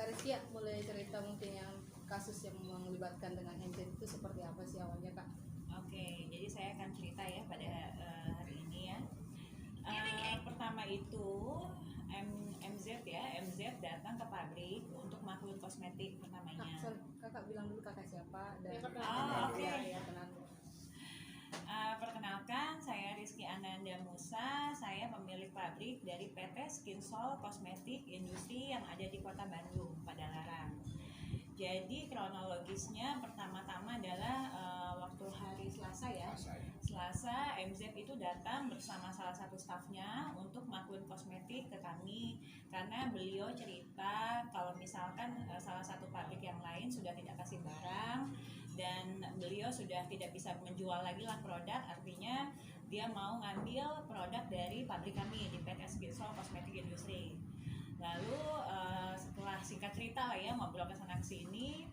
Kak Rizky, boleh cerita mungkin yang kasus yang melibatkan dengan MZ itu seperti apa sih awalnya Kak? Oke, jadi saya akan cerita ya pada hari ini ya. Pertama itu MZ datang ke pabrik untuk melakukan kosmetik Kak, pertamanya. sorry, kakak bilang dulu kakak siapa dan Oke. ya, kenal. Perkenalkan, saya Rizky Ananda Musa. Saya pemilik pabrik dari PT Skinsol Kosmetik Industri yang ada di Kota Bandung, Padalarang. Jadi kronologisnya pertama-tama adalah waktu hari Selasa ya. Selasa MZ itu datang bersama salah satu stafnya untuk melakukan kosmetik ke kami karena beliau cerita kalau misalkan salah satu pabrik yang lain sudah tidak kasih barang dan beliau sudah tidak bisa menjual lagi lah produk, artinya dia mau ngambil produk dari pabrik kami di PT Skinsol Kosmetik Industri. Lalu setelah singkat cerita lah ya, ngobrol ke sana kesini,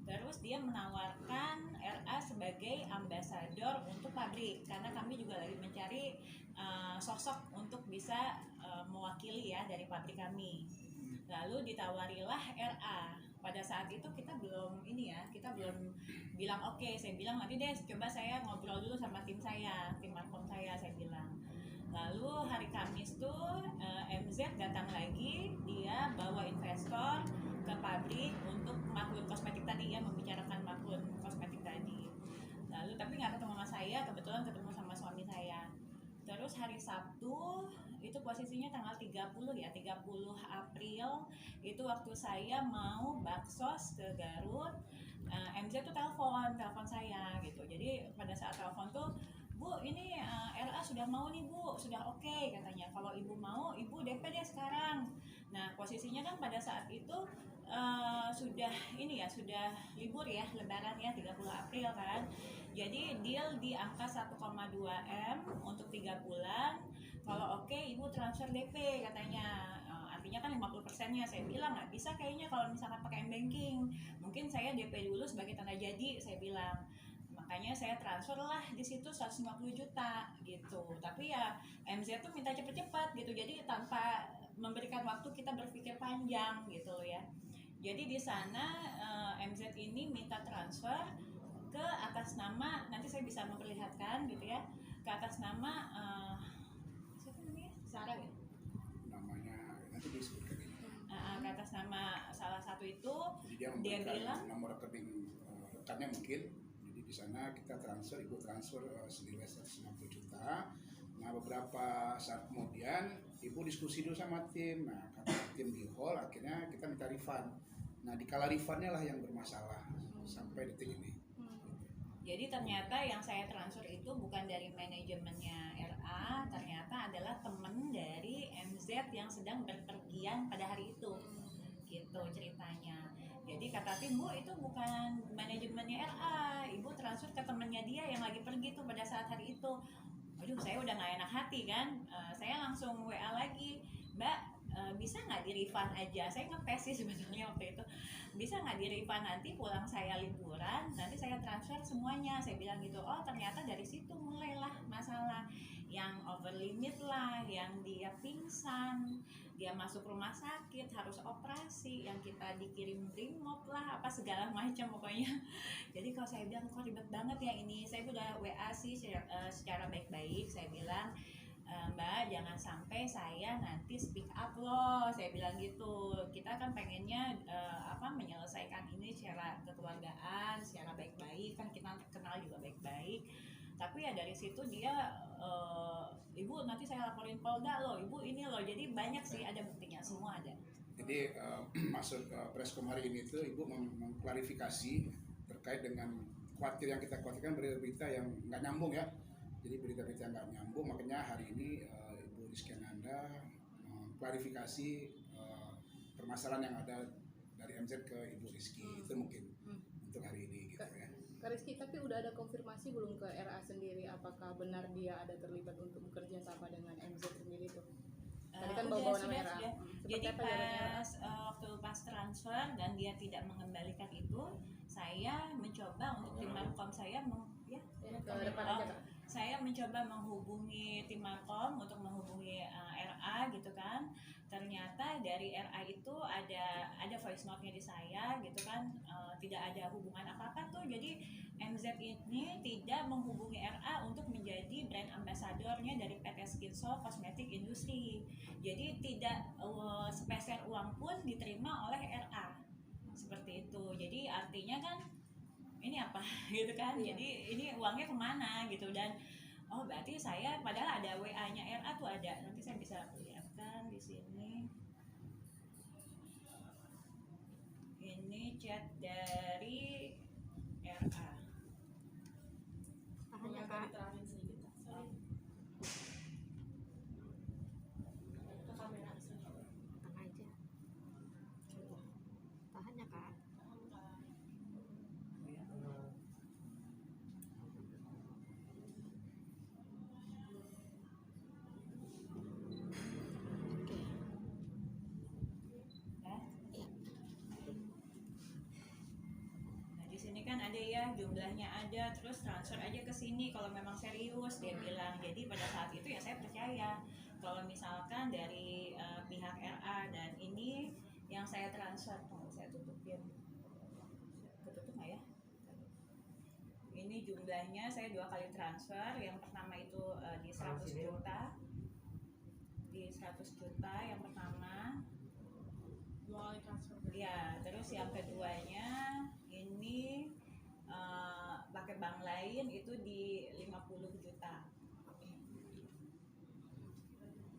terus dia menawarkan RA sebagai ambasador untuk pabrik karena kami juga lagi mencari sosok untuk bisa mewakili ya dari pabrik kami. Lalu ditawarilah RA. Pada saat itu kita belum bilang oke. Saya bilang nanti deh coba saya ngobrol dulu sama tim markom saya bilang. Lalu hari Kamis tuh MZ datang lagi, dia bawa investor ke pabrik untuk melakukan kosmetik tadi ya, membicarakan melakukan kosmetik tadi. Lalu tapi nggak ketemu sama saya, kebetulan ketemu sama suami saya. Terus hari Sabtu itu posisinya tanggal 30 ya, 30 April itu waktu saya mau baksos ke Garut. MZ tuh telepon saya gitu. Jadi pada saat telepon tuh, Bu, ini RA sudah mau nih Bu, sudah oke katanya. Kalau Ibu mau, Ibu DP deh sekarang. Nah posisinya kan pada saat itu sudah libur ya, Lebaran ya, 30 April kan. Jadi deal di angka 1,2 M untuk 3 bulan. Kalau oke, Ibu transfer DP katanya. Artinya kan 50%-nya. Saya bilang nggak bisa kayaknya kalau misalkan pakai M-Banking. Mungkin saya DP dulu sebagai tanda jadi, saya bilang. Makanya saya transfer lah di situ 150 juta gitu. Tapi ya MZ tuh minta cepet-cepet gitu. Jadi tanpa memberikan waktu kita berpikir panjang gitu ya. Jadi di sana MZ ini minta transfer ke atas nama, nanti saya bisa memperlihatkan gitu ya, ke atas nama siapa namanya? Sarah ya? Namanya nanti disebutkan ini. Ke atas nama salah satu itu. Jadi dia bilang nomor rekening rekannya mungkin. Jadi di sana kita ibu transfer senilai 150 juta. Nah beberapa saat kemudian ibu diskusi dulu sama tim. Nah karena tim di hall akhirnya kita minta refund. Nah dikala refundnya lah yang bermasalah sampai detik ini. Jadi ternyata yang saya transfer itu bukan dari manajemennya RA, ternyata adalah temen dari MZ yang sedang berpergian pada hari itu. Gitu ceritanya. Jadi kata tim, Bu, itu bukan manajemennya RA, Ibu transfer ke temennya dia yang lagi pergi tuh pada saat hari itu. Aduh, saya udah gak enak hati kan. Saya langsung WA lagi, Mbak, bisa nggak di refund aja? Saya ngetes sih sebetulnya waktu itu, bisa nggak di refund, nanti pulang saya liburan nanti saya transfer semuanya, saya bilang gitu. Oh ternyata dari situ mulailah masalah, yang over limit lah, yang dia pingsan, dia masuk rumah sakit harus operasi, yang kita dikirim remote lah, apa segala macam pokoknya. Jadi kalau saya bilang kok ribet banget ya ini, saya udah WA sih secara baik-baik, saya bilang, Mbak jangan sampai saya nanti speak up loh, saya bilang gitu. Kita kan pengennya menyelesaikan ini secara kekeluargaan, secara baik-baik, kan kita kenal juga baik-baik. Tapi ya dari situ dia, Ibu nanti saya laporin Polda loh, Ibu ini loh. Jadi banyak sih, ada buktinya semua ada. Jadi masuk ke presscom hari ini itu ibu mengklarifikasi terkait dengan yang kita khawatirkan berita yang nggak nyambung ya. Jadi berita-berita nggak nyambung, makanya hari ini Ibu Rizky Ananda klarifikasi permasalahan yang ada dari MZ ke Ibu Rizky. Itu mungkin untuk hari ini gitu ya. Kak Rizky, tapi udah ada konfirmasi belum ke RA sendiri apakah benar dia ada terlibat untuk bekerja sama dengan MZ sendiri tuh? Tadi kan bawa nama RA. Jadi waktu pas transfer dan dia tidak mengembalikan itu, saya mencoba untuk tim markom saya saya mencoba menghubungi tim Markom untuk menghubungi RA gitu kan. Ternyata dari RA itu ada voice note-nya di saya gitu kan, tidak ada hubungan apa-apa tuh. Jadi MZ ini tidak menghubungi RA untuk menjadi brand ambassador-nya dari PT Skinsol Cosmetic Industry. Jadi tidak sepeser uang pun diterima oleh RA. Seperti itu. Jadi artinya kan ini apa gitu kan. Jadi ini uangnya kemana gitu. Dan oh berarti saya padahal ada WA-nya RA tuh ada. Nanti saya bisa lihatkan di sini. Ini chat dari RA. Boleh agak diterangin sedikit Kak? Sorry. Ke kamera Tenang aja. Tahan ya kak. Nah, di sini kan ada ya, jumlahnya ada, terus transfer aja ke sini kalau memang serius dia bilang. Jadi pada saat itu ya saya percaya kalau misalkan dari pihak RA dan ini yang saya transfer, saya tutupin. Ketutup nggak ya? Ini jumlahnya saya 2 kali transfer. Yang pertama itu di 100 juta. Di 100 juta yang pertama. 2 kali transfer. Ya, terus yang keduanya ini pakai bank lain itu di 50 juta.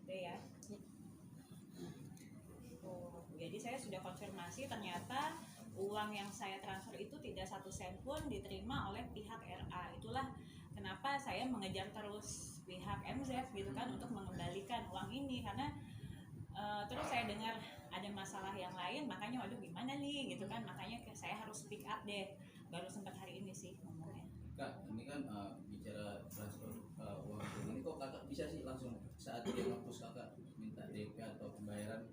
Oke ya. Oh, jadi saya sudah konfirmasi ternyata uang yang saya transfer itu tidak 1 sen pun diterima oleh pihak RA. Itulah kenapa saya mengejar terus pihak MZ gitu kan untuk mengembalikan uang ini, karena terus saya dengar ada masalah yang lain, makanya waduh gimana nih gitu kan, makanya saya harus speak up deh. Baru sempat hari ini sih ngomongnya. Kak, ini kan bicara transfer uang tunai, kok kakak bisa sih langsung saat dia ngapus kakak minta DP atau pembayaran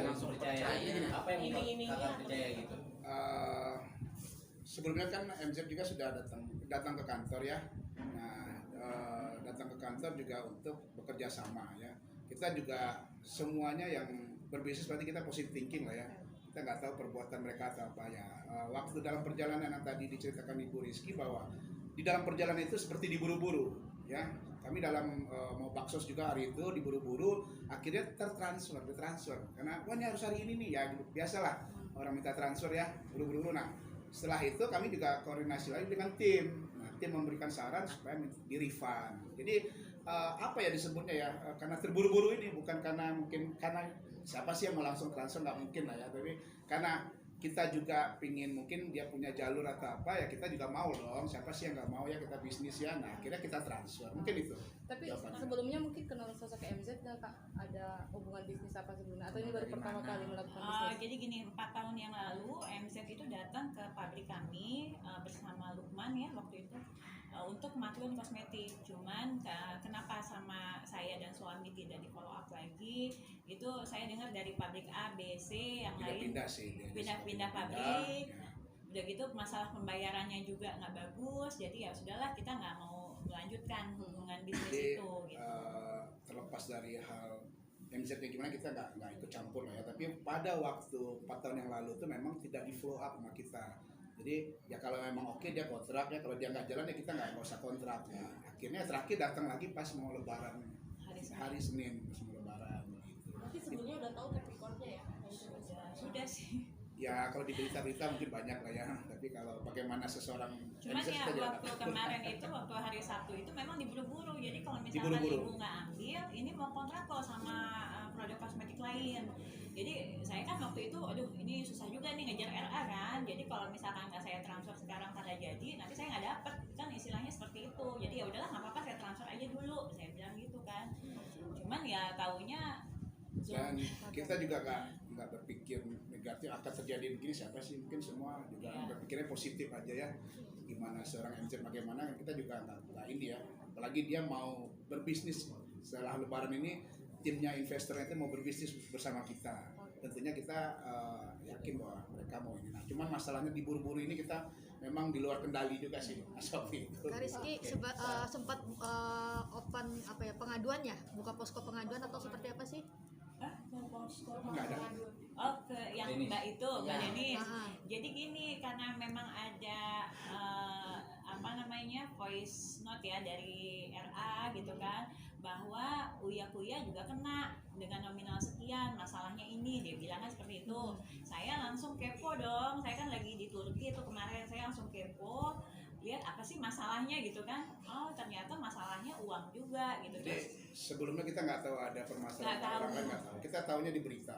langsung percaya? Apa yang membuat kakak percaya gitu? Sebelumnya kan MZ juga sudah datang ke kantor ya. Nah, datang ke kantor juga untuk bekerja sama ya. Kita juga semuanya yang berbisnis berarti kita positive thinking lah ya. Kita nggak tahu perbuatan mereka atau apa ya. Waktu dalam perjalanan yang tadi diceritakan Ibu Rizky bahwa di dalam perjalanan itu seperti diburu-buru ya. Kami dalam mau baksos juga hari itu diburu-buru, akhirnya ditransfer karena wah ini harus hari ini nih ya, biasalah orang minta transfer ya, buru-buru. Nah setelah itu kami juga koordinasi lagi dengan tim. Nah, tim memberikan saran supaya di refund. Jadi apa ya disebutnya ya, karena terburu-buru ini, bukan karena mungkin karena siapa sih yang mau langsung transfer, nggak mungkin lah ya, tapi karena kita juga pingin mungkin dia punya jalur atau apa ya, kita juga mau dong, siapa sih yang nggak mau ya, kita bisnis ya. Nah akhirnya kita transfer, mungkin itu. Tapi jawabannya. sebelumnya mungkin kenal sosok MZ nggak Kak? Ada hubungan bisnis apa sebelumnya? Atau ini baru pertama kali melakukan bisnis? Jadi gini, 4 tahun yang lalu MZ itu datang ke pabrik kami bersama Lukman ya waktu itu untuk kemajuan kosmetik. Cuman kenapa sama saya dan suami tidak di follow up lagi? Itu saya dengar dari pabrik A, B, C yang lain Pindah sih. pindah pabrik. Ya. Udah gitu masalah pembayarannya juga nggak bagus. Jadi ya sudahlah, kita nggak mau melanjutkan hubungan bisnis Jadi itu. Gitu. terlepas dari hal MZ nya gimana, kita nggak ikut campur lah ya. Tapi pada waktu 4 tahun yang lalu itu memang tidak di follow up sama kita. Jadi ya kalau memang oke dia kontrak ya, kalau dia nggak jalan ya kita nggak usah kontrak ya. Akhirnya terakhir datang lagi pas mau lebaran hari Senin pas mau lebaran gitu. Tapi sebelumnya udah tahu track record-nya ya? Sudah sih. Ya kalau di berita-berita mungkin banyak lah ya, tapi kalau bagaimana seseorang Cuman MZ ya kita tidak waktu tahu. kemarin itu, waktu hari Sabtu itu memang diburu-buru. Jadi kalau misalkan Diburu-buru. ibu nggak ambil, ini mau kontrak kok sama produk kosmetik lain. Jadi saya kan waktu itu, aduh ini susah juga nih ngejar RA kan. Jadi kalau misalkan nggak saya transfer sekarang karena jadi, nanti saya nggak dapet kan, istilahnya seperti itu. Jadi ya udahlah nggak apa-apa, saya transfer aja dulu, saya bilang gitu kan. Cuman ya taunya Dan kita juga nggak berpikir negatif akan terjadi begini, siapa sih, mungkin semua juga berpikirnya positif aja ya. Gimana seorang MZ bagaimana, kita juga nggak ini ya. Apalagi dia mau berbisnis setelah Lebaran ini, timnya investornya itu mau berbisnis bersama kita. Tentunya kita yakin bahwa mereka mau ini. Nah, cuman masalahnya diburu-buru ini kita memang di luar kendali juga sih Mas Sofi itu. Kak Rizky sempat open apa ya pengaduannya, buka posko pengaduan atau seperti apa sih? Nggak ada. Oh, ke yang Denis. Mbak itu, Mbak Ya. Denis. Ah. Jadi gini, karena memang ada apa namanya voice note ya dari RA gitu kan, bahwa Uya Kuya juga kena dengan nominal sekian, masalahnya ini, dia bilang kan seperti itu. Saya langsung kepo dong, saya kan lagi di Turki itu kemarin, saya langsung kepo, lihat apa sih masalahnya gitu kan. Oh ternyata masalahnya uang juga gitu. Jadi Terus sebelumnya kita nggak tahu ada permasalahan, Nggak tahu. orang lain nggak tahu. Kita tahunya di berita.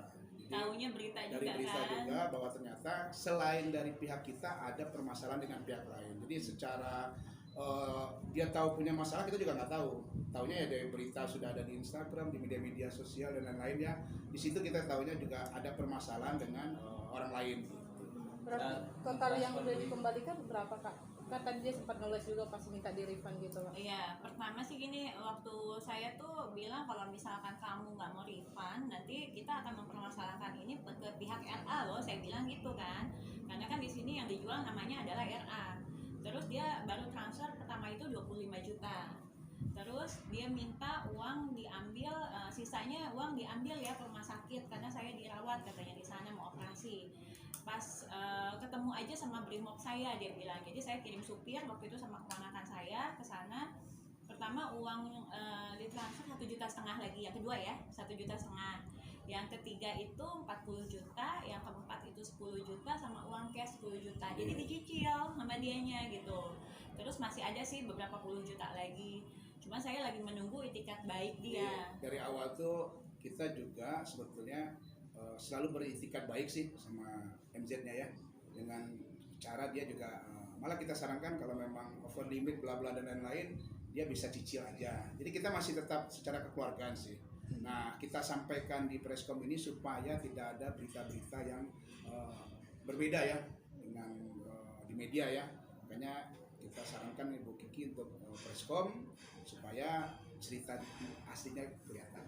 Jadi, taunya berita dari juga berita kan. juga bahwa ternyata selain dari pihak kita ada permasalahan dengan pihak lain. Jadi secara dia tahu punya masalah, kita juga nggak tahu. Taunya ya dari berita, sudah ada di Instagram, di media-media sosial dan lain-lain ya. Di situ kita tahunya juga ada permasalahan dengan orang lain. Berarti total yang udah dikembalikan berapa Kak? Kan tadi dia sempat nulis juga pas minta di refund gitu Kak. Iya, pertama sih gini, waktu saya tuh bilang kalau misalkan kamu nggak mau refund, nanti kita akan mempermasalahkan ini ke pihak RA loh, saya bilang gitu kan. Karena kan di sini yang dijual namanya adalah RA. Terus dia baru transfer pertama itu 25 juta. Terus dia minta uang diambil, sisanya uang diambil ya ke rumah sakit karena saya dirawat katanya di sana mau operasi. Pas ketemu aja sama brimob saya, dia bilang. Jadi saya kirim supir waktu itu sama keponakan saya ke sana. Pertama uang ditransfer 1,5 juta lagi, yang kedua ya 1,5 juta, yang ketiga itu 40 juta, yang keempat itu 10 juta sama uang cash 10 juta. Jadi dicicil sama dianya gitu. Terus masih ada sih beberapa puluh juta lagi. Cuma saya lagi menunggu itikat baik dia. Dari awal tuh kita juga sebetulnya selalu beritikat baik sih sama MZ-nya ya, dengan cara dia juga malah kita sarankan kalau memang over limit bla bla dan lain-lain dia bisa cicil aja. Jadi kita masih tetap secara kekeluargaan sih. Nah kita sampaikan di Preskom ini supaya tidak ada berita-berita yang berbeda ya dengan di media ya. Makanya kita sarankan Ibu Kiki untuk Preskom supaya cerita aslinya kelihatan.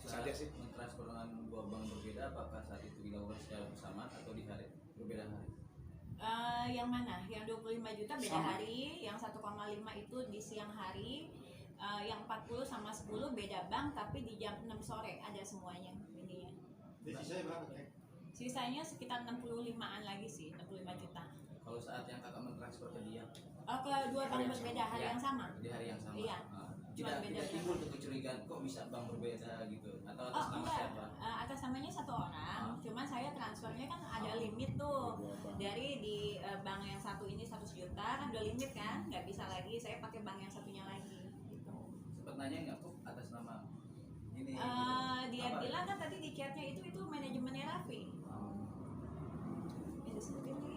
Saat Saja sih. mentransfer dengan dua bank berbeda, apakah saat itu dilakukan secara bersama atau di hari berbeda hari? Yang mana? Yang 25 juta beda Sama. hari, yang 1,5 itu di siang hari, yang 40 sama 10 beda bank tapi di jam 6 sore ada semuanya ininya. Sisanya berapa Teh? Sisanya sekitar 65-an lagi sih, 65 juta. Kalau saat yang kakak mentransfer ke dia Ke dua bank berbeda hari yang sama. di hari yang sama, Iya. tidak Cuma beda-beda. timbul tuh kecurigaan kok bisa bank berbeda gitu atau atas Oh nama enggak, siapa? atas namanya satu orang, cuman saya transfernya kan ada limit tuh. Dari di bank yang satu ini 100 juta kan udah limit kan, nggak bisa lagi saya pakai bank yang satunya lagi gitu. Sempat nanya nggak kok atas nama ini? Dia Apa? bilang kan tadi di chatnya itu manajemennya Raffi. Itu sebutin lagi.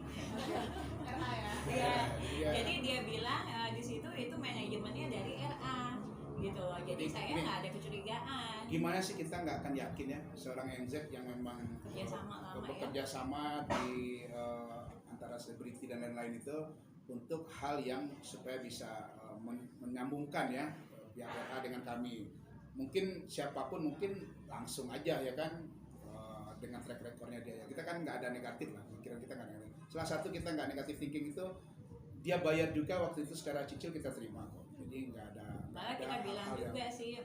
RA ya. Iya. Iya. Jadi dia bilang di situ itu manajemennya dari RA gitu loh. Jadi saya Ini- nggak ada kecurigaan. Gimana sih kita nggak akan yakin ya seorang MZ yang memang Kerjasama lama ya. bekerja sama di antara selebriti dan lain-lain itu untuk hal yang supaya bisa menyambungkan ya pihak RA dengan kami. Mungkin siapapun mungkin langsung aja ya kan dengan track recordnya dia ya. Kita kan nggak ada negatif lah, pikiran kita nggak negatif. Salah satu kita nggak negatif thinking itu dia bayar juga waktu itu secara cicil kita terima kok. Jadi nggak ada. Malah kita bilang hal yang- juga sih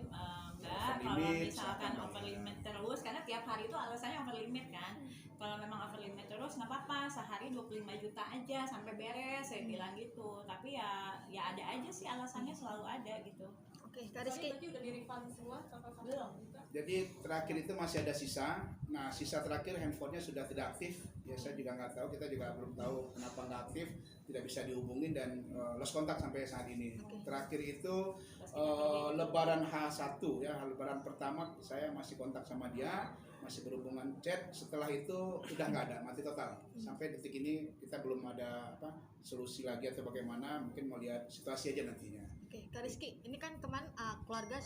Mbak, Over kalau limit, misalkan silakan over bayar. limit terus, karena tiap hari itu alasannya over limit kan. Kalau memang over limit terus nggak apa-apa, sehari 25 juta aja sampai beres, saya bilang gitu. Tapi ya ada aja sih alasannya, selalu ada gitu. Oke, Kak Tadi Rizky. berarti udah di refund semua total sampai Belum. juta. Jadi terakhir itu masih ada sisa. Nah sisa terakhir handphonenya sudah tidak aktif. Ya saya juga nggak tahu. Kita juga belum tahu kenapa nggak aktif. Tidak bisa dihubungin dan lost kontak sampai saat ini. Oke. Terakhir itu Terus kita pergi. Lebaran H1 ya. Lebaran pertama saya masih kontak sama dia, masih berhubungan chat. Setelah itu udah nggak ada, mati total. Sampai detik ini kita belum ada solusi lagi atau bagaimana. Mungkin mau lihat situasi aja nantinya. Oke, Kak Rizky, ini kan kemarin keluarga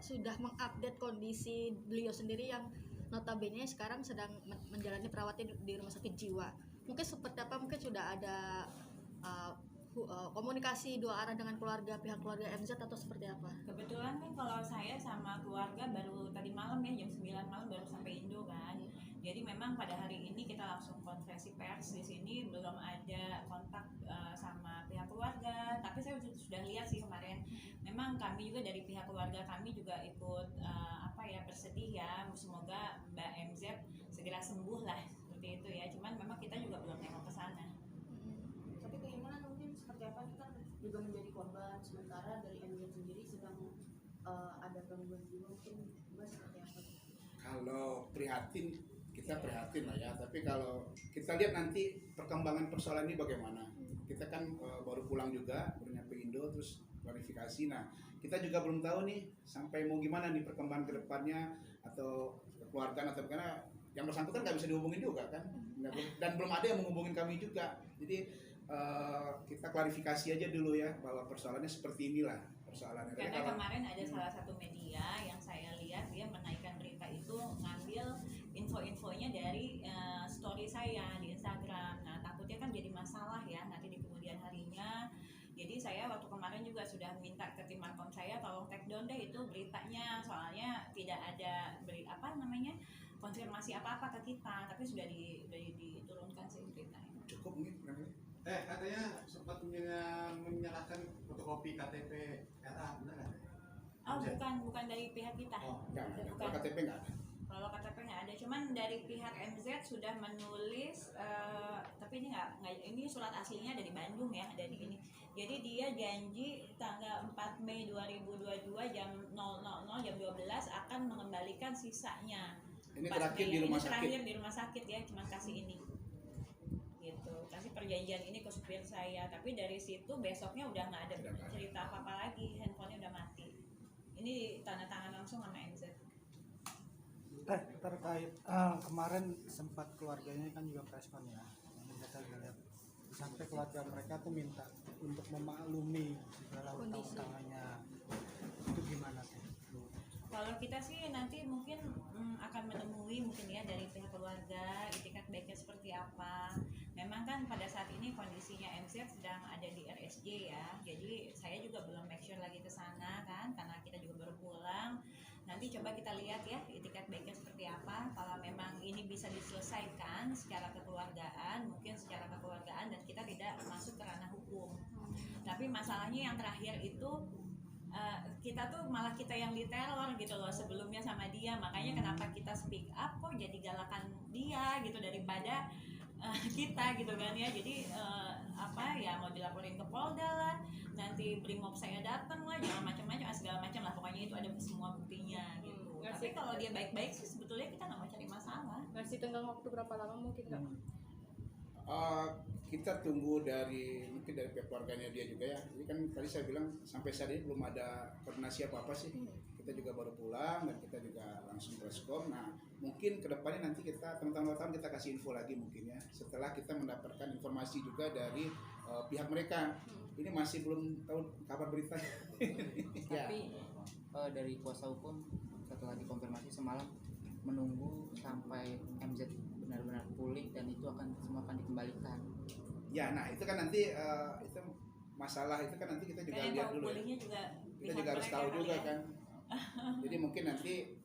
sudah mengupdate kondisi beliau sendiri yang notabene sekarang sedang menjalani perawatan di rumah sakit jiwa. Mungkin seperti apa? Mungkin sudah ada komunikasi dua arah dengan pihak keluarga MZ atau seperti apa? Kebetulan kan kalau saya sama keluarga baru tadi malam ya jam 9 malam baru sampai Indo kan. Jadi memang pada hari ini kita langsung konferensi pers di sini, belum ada kontak sama pihak keluarga. Tapi saya sudah lihat sih kemarin, memang kami juga dari pihak keluarga kami juga ikut bersedih ya. Semoga Mbak MZ segera sembuh lah seperti itu ya. Cuman memang kita juga belum nengok ke sana. Tapi keinginan mungkin seperti apa, kita juga menjadi korban, sementara dari MZ sendiri sedang ada gangguan jiwa, mungkin Mbak seperti apa? Kalau prihatin, kita prihatin lah ya, tapi kalau kita lihat nanti perkembangan persoalan ini bagaimana. Kita kan baru pulang juga, baru nyampe Indo, terus klarifikasi. Nah, kita juga belum tahu nih sampai mau gimana nih perkembangan ke depannya, atau kekeluargaan, atau karena yang bersangkutan nggak bisa dihubungin juga kan, dan belum ada yang menghubungin kami juga. Jadi kita klarifikasi aja dulu ya, bahwa persoalannya seperti inilah persoalannya. Karena kemarin ada salah satu media yang saya lihat dia menaikkan berita itu ngambil info-infonya dari story saya di Instagram. Nah, takutnya kan jadi masalah ya nanti di kemudian harinya. Jadi saya waktu kemarin juga sudah minta ke tim markom saya, tolong take down deh itu beritanya, soalnya tidak ada konfirmasi apa-apa ke kita, tapi sudah diturunkan sih beritanya. Cukup nih. Katanya sempat menyerahkan fotokopi KTP RA, benar nggak? Oh, bukan dari pihak kita. Oh, nggak ada. Bukan. Kalau KTP nggak ada. Kalau KTP nggak ada, cuman dari pihak MZ sudah menulis, tapi ini surat aslinya ada di Bandung ya, ada di ini. Jadi dia janji tanggal 4 Mei 2022 jam 00 jam 12 akan mengembalikan sisanya. Ini terakhir di rumah sakit. Terakhir di rumah sakit ya, cuma kasih ini. Gitu, kasih perjanjian ini ke supir saya, tapi dari situ besoknya udah nggak ada cerita apa-apa lagi, handphonenya udah mati. Ini tanda tangan langsung sama MZ. Terkait kemarin sempat keluarganya kan juga preskon ya, yang kita lihat sampai keluarga mereka tuh minta untuk memaklumi segala utang-utangannya, itu gimana sih? Kalau kita sih nanti mungkin akan menemui mungkin ya dari pihak keluarga itikat baiknya seperti apa. Memang kan pada saat ini kondisinya MZ sedang ada di RSJ ya, jadi saya juga belum make sure lagi ke sana kan, karena kita juga baru pulang. Nanti coba kita lihat ya itikat baiknya seperti apa. Kalau memang ini bisa diselesaikan secara kekeluargaan, mungkin secara kekeluargaan dan kita tidak masuk ke ranah hukum. Tapi masalahnya yang terakhir itu kita tuh malah kita yang diteror gitu loh sebelumnya sama dia. Makanya kenapa kita speak up kok jadi galakan dia gitu daripada kita gitu kan ya. Jadi mau dilaporin ke Polda lah, nanti Brimob saya datang lah, jangan macam-macam segala macam lah, pokoknya itu ada semua buktinya gitu. Tapi kalau dia baik-baik sih sebetulnya kita nggak mau cari masalah. Ngasih tenggang waktu berapa lama mungkin nggak? Kita tunggu mungkin dari pihak keluarganya dia juga ya. Jadi kan tadi saya bilang sampai saat ini belum ada koordinasi apa-apa sih. Kita juga baru pulang dan kita juga langsung preskom. Nah, mungkin kedepannya nanti kita teman-teman wartawan kita kasih info lagi mungkin ya. Setelah kita mendapatkan informasi juga dari pihak mereka. Ini masih belum tahu kabar berita. Ya. Tapi dari kuasa hukum setelah dikonfirmasi semalam menunggu sampai MZ benar-benar pulih dan itu semua akan dikembalikan. Ya, nah itu kan nanti itu masalah itu kan nanti kita juga lihat dulu. Kita juga harus tahu juga ya. kan. Jadi mungkin nanti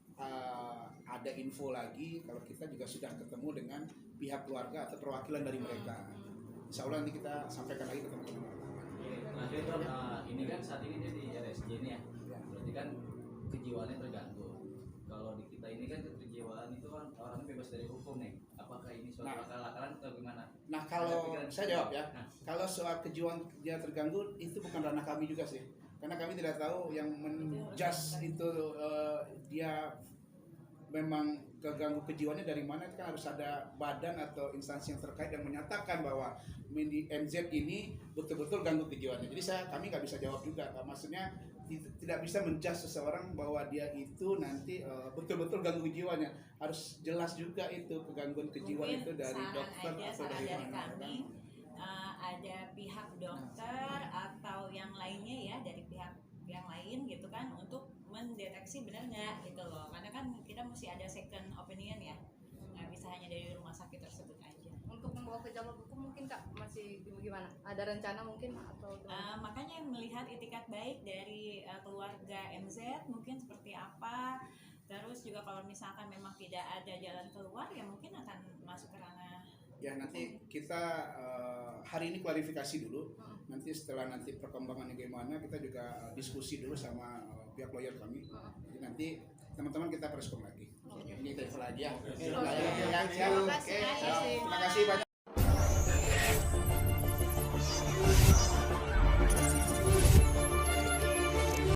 ada info lagi kalau kita juga sudah ketemu dengan pihak keluarga atau perwakilan dari mereka. Insya Allah nanti kita sampaikan lagi ke teman-teman wartawan. Nah, ini kan saat ini dia di RSJ nih ya. Berarti kan kejiwaannya terganggu. Kalau di kita ini kan kejiwaan itu kan orangnya bebas dari hukum nih. Apakah ini suatu akal-akalan atau gimana? Nah kalau saya jawab ya, kalau soal kejiwaan dia terganggu itu bukan ranah kami juga sih, karena kami tidak tahu yang menjudge itu dia memang keganggu kejiwaannya dari mana. Itu kan harus ada badan atau instansi yang terkait yang menyatakan bahwa MZ ini betul-betul ganggu kejiwaannya. Jadi kami nggak bisa jawab juga, maksudnya tidak bisa menjudge seseorang bahwa dia itu nanti betul-betul ganggu kejiwaannya. Harus jelas juga itu kegangguan kejiwaan itu dari dokter atau dari mana kami, ada pihak dokter atau yang lainnya ya, dari pihak yang lain gitu kan, untuk mendeteksi benar nggak gitu loh, karena kan kita mesti ada second opinion ya, nggak bisa hanya dari rumah sakit tersebut aja. Untuk membawa ke jalur hukum mungkin Kak masih gimana? Ada rencana mungkin atau makanya melihat itikat baik dari keluarga MZ mungkin seperti apa, Terus juga kalau misalkan memang tidak ada jalan keluar ya mungkin akan masuk ke ranah. Ya nanti kita hari ini klarifikasi dulu. Nanti setelah nanti perkembangannya gimana kita juga diskusi dulu sama pihak lawyer kami. Jadi nanti teman-teman kita preskon lagi. Ini telepon lagi ya. Oke. Terima kasih banyak.